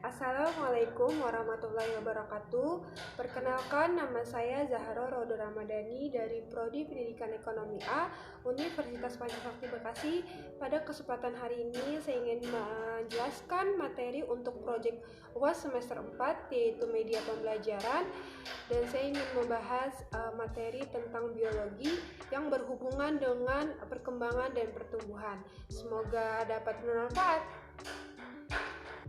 Assalamualaikum warahmatullahi wabarakatuh. Perkenalkan, nama saya Zahra Rodo Ramadhani dari Prodi Pendidikan Ekonomi A, Universitas Pancasila Bekasi. Pada kesempatan hari ini saya ingin menjelaskan materi untuk proyek UAS semester 4, yaitu media pembelajaran, dan saya ingin membahas materi tentang biologi yang berhubungan dengan perkembangan dan pertumbuhan. Semoga dapat bermanfaat.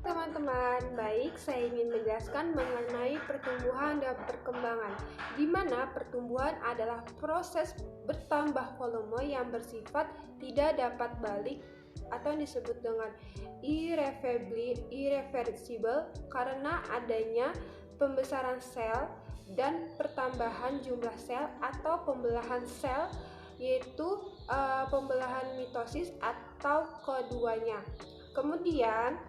Teman-teman, baik, saya ingin menjelaskan mengenai pertumbuhan dan perkembangan, di mana pertumbuhan adalah proses bertambah volume yang bersifat tidak dapat balik atau disebut dengan irreversible karena adanya pembesaran sel dan pertambahan jumlah sel atau pembelahan sel, yaitu pembelahan mitosis atau keduanya. Kemudian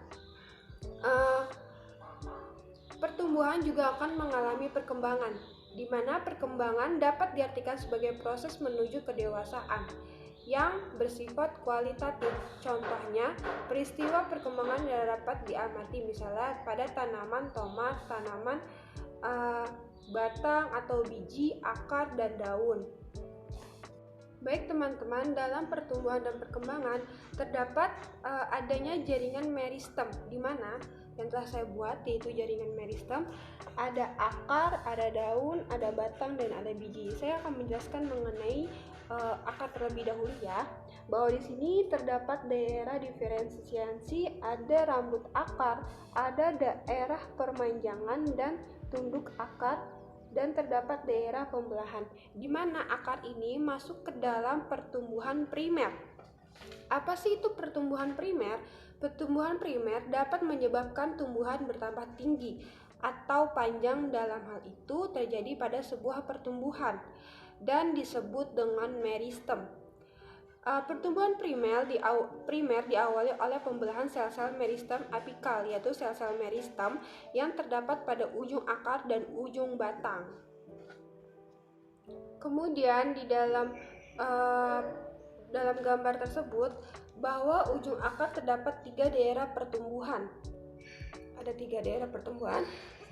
pertumbuhan juga akan mengalami perkembangan, di mana perkembangan dapat diartikan sebagai proses menuju kedewasaan yang bersifat kualitatif. Contohnya, peristiwa perkembangan dapat diamati misalnya pada tanaman tomat, tanaman batang atau biji, akar, dan daun. Baik teman-teman, dalam pertumbuhan dan perkembangan terdapat adanya jaringan meristem, di mana yang telah saya buat yaitu jaringan meristem. Ada akar, ada daun, ada batang, dan ada biji. Saya akan menjelaskan mengenai akar terlebih dahulu ya. Bahwa di sini terdapat daerah diferensiasi, ada rambut akar, ada daerah permanjangan dan tunduk akar, dan terdapat daerah pembelahan, di mana akar ini masuk ke dalam pertumbuhan primer. Apa sih itu pertumbuhan primer? Pertumbuhan primer dapat menyebabkan tumbuhan bertambah tinggi atau panjang. Dalam hal itu terjadi pada sebuah pertumbuhan dan disebut dengan meristem. Pertumbuhan primer diawali oleh pembelahan sel-sel meristem apikal, yaitu sel-sel meristem yang terdapat pada ujung akar dan ujung batang. Kemudian di dalam gambar tersebut, bahwa ujung akar terdapat 3 daerah pertumbuhan. Ada 3 daerah pertumbuhan.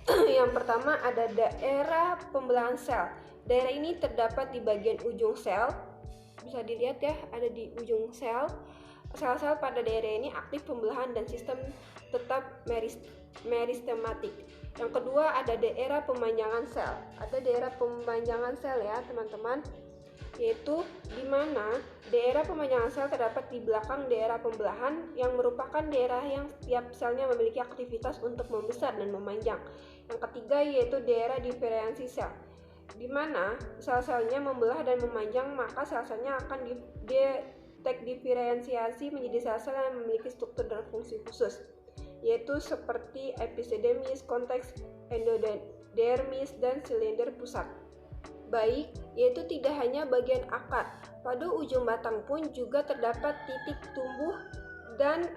Yang pertama ada daerah pembelahan sel. Daerah ini terdapat di bagian ujung sel. Bisa dilihat ya, ada di ujung sel. Sel-sel pada daerah ini aktif pembelahan dan sistem tetap meristematik. Yang kedua ada daerah pemanjangan sel. Ada daerah pemanjangan sel ya teman-teman, yaitu di mana daerah pemanjangan sel terdapat di belakang daerah pembelahan, yang merupakan daerah yang setiap selnya memiliki aktivitas untuk membesar dan memanjang. Yang ketiga yaitu daerah diferensiasi sel, di mana sel-selnya membelah dan memanjang, maka sel-selnya akan diferensiasi menjadi sel-sel yang memiliki struktur dan fungsi khusus, yaitu seperti epidermis, konteks, endodermis, dan silinder pusat. Baik, yaitu tidak hanya bagian akar, pada ujung batang pun juga terdapat titik tumbuh dan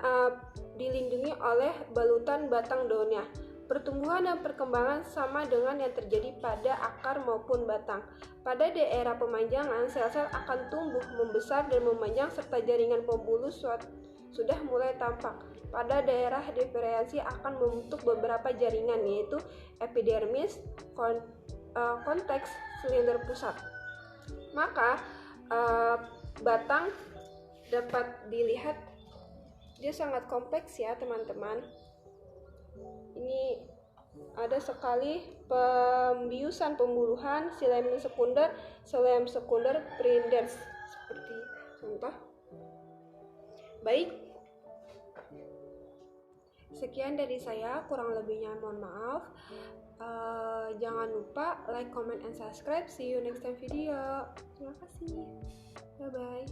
dilindungi oleh balutan batang daunnya. Pertumbuhan dan perkembangan sama dengan yang terjadi pada akar maupun batang. Pada daerah pemanjangan, sel-sel akan tumbuh, membesar, dan memanjang serta jaringan pembuluh sudah mulai tampak. Pada daerah diferensiasi akan membentuk beberapa jaringan, yaitu epidermis, konteks, silinder pusat. Maka batang dapat dilihat dia sangat kompleks ya teman-teman. Ini ada sekali pembiusan pembuluhan, xilem sekunder, prinders, seperti contoh. Baik, sekian dari saya, kurang lebihnya mohon maaf. Jangan lupa like, comment, and subscribe. See you next time video. Terima kasih. Bye bye.